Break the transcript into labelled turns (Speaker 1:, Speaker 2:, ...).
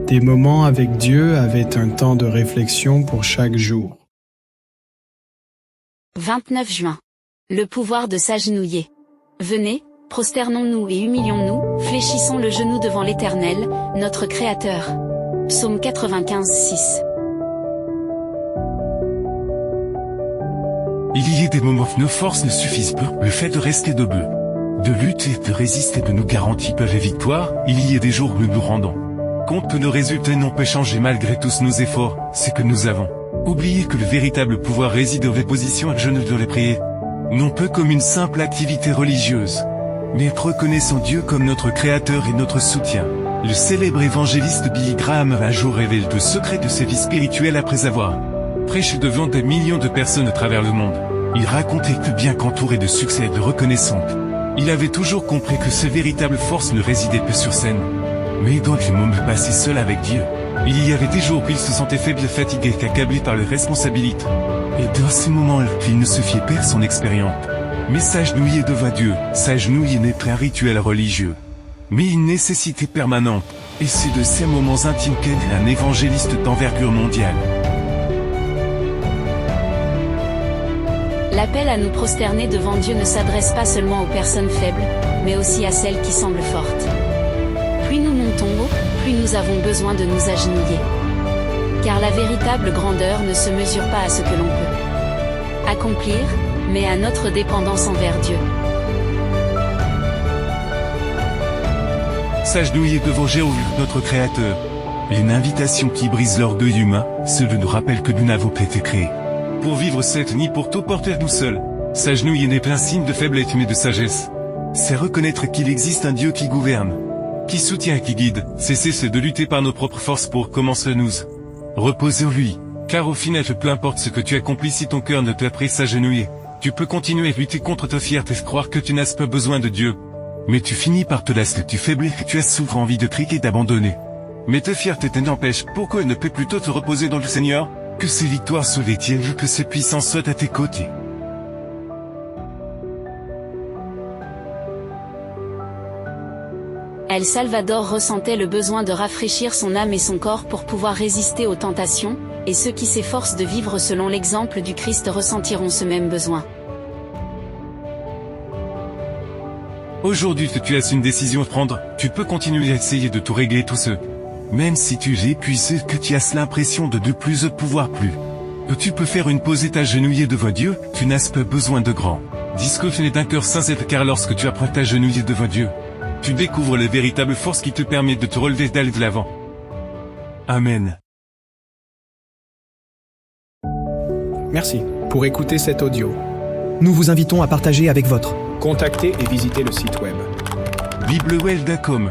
Speaker 1: Des moments avec Dieu avaient un temps de réflexion pour chaque jour.
Speaker 2: 29 juin. Le pouvoir de s'agenouiller. Venez, prosternons-nous et humilions-nous, fléchissons le genou devant l'Éternel, notre Créateur. Psaume 95, 6.
Speaker 3: Il y a des moments où nos forces ne suffisent pas. Le fait de rester debout, de lutter, de résister, de nous garantir la victoire. Il y a des jours où nous nous rendons compte que nos résultats n'ont pas changé malgré tous nos efforts. C'est que nous avons oublié que le véritable pouvoir réside dans les positions à genoux de les prier. Non pas comme une simple activité religieuse, mais reconnaissant Dieu comme notre Créateur et notre soutien. Le célèbre évangéliste Billy Graham a un jour révélé le secret de sa vie spirituelle après avoir prêché devant des millions de personnes à travers le monde. Il racontait que bien qu'entouré de succès et de reconnaissance, il avait toujours compris que sa véritable force ne résidait pas sur scène, mais dans les moments passés seul avec Dieu. Il y avait des jours où il se sentait faible, fatigué, accablé par les responsabilités. Et dans ces moments-là, il ne se fiait pas à son expérience, mais s'agenouiller devant Dieu. S'agenouiller n'est pas un rituel religieux, mais une nécessité permanente. Et c'est de ces moments intimes qu'est un évangéliste d'envergure mondiale.
Speaker 2: L'appel à nous prosterner devant Dieu ne s'adresse pas seulement aux personnes faibles, mais aussi à celles qui semblent fortes. Plus nous montons haut, plus nous avons besoin de nous agenouiller. Car la véritable grandeur ne se mesure pas à ce que l'on peut accomplir, mais à notre dépendance envers Dieu.
Speaker 3: S'agenouiller devant Jéhovah, notre Créateur. Une invitation qui brise l'orgueil humain. Cela nous rappelle que nous n'avons pas été créés pour vivre cette ni pour tout porter nous seuls. S'agenouiller n'est pas un signe de faiblesse mais de sagesse. C'est reconnaître qu'il existe un Dieu qui gouverne, qui soutient et qui guide. C'est de lutter par nos propres forces pour commencer à nous reposer en lui. Car au final, peu importe ce que tu accomplis, si ton cœur ne t'a pas s'agenouiller, tu peux continuer à lutter contre ta fierté et croire que tu n'as pas besoin de Dieu. Mais tu finis par te lasser, tu faiblis, tu as souvent envie de crier et d'abandonner. Mais ta fierté t'empêche. Pourquoi ne peux plutôt te reposer dans le Seigneur? Que ses victoires soient les tiennes, que ses puissances soient à tes côtés.
Speaker 2: El Salvador ressentait le besoin de rafraîchir son âme et son corps pour pouvoir résister aux tentations, et ceux qui s'efforcent de vivre selon l'exemple du Christ ressentiront ce même besoin.
Speaker 3: Aujourd'hui, tu as une décision à prendre. Tu peux continuer à essayer de tout régler tout seul. Même si tu es épuisé, que tu as l'impression de plus de pouvoir plus. Que tu peux faire une pause et t'agenouiller devant Dieu, tu n'as pas besoin de grand discours d'un cœur sincère, car lorsque tu apprends à t'agenouiller devant Dieu, tu découvres la véritable force qui te permet de te relever et d'aller de l'avant. Amen.
Speaker 4: Merci pour écouter cet audio.
Speaker 5: Nous vous invitons à partager avec votre.
Speaker 4: Contactez et visitez le site web.
Speaker 3: Biblewell.com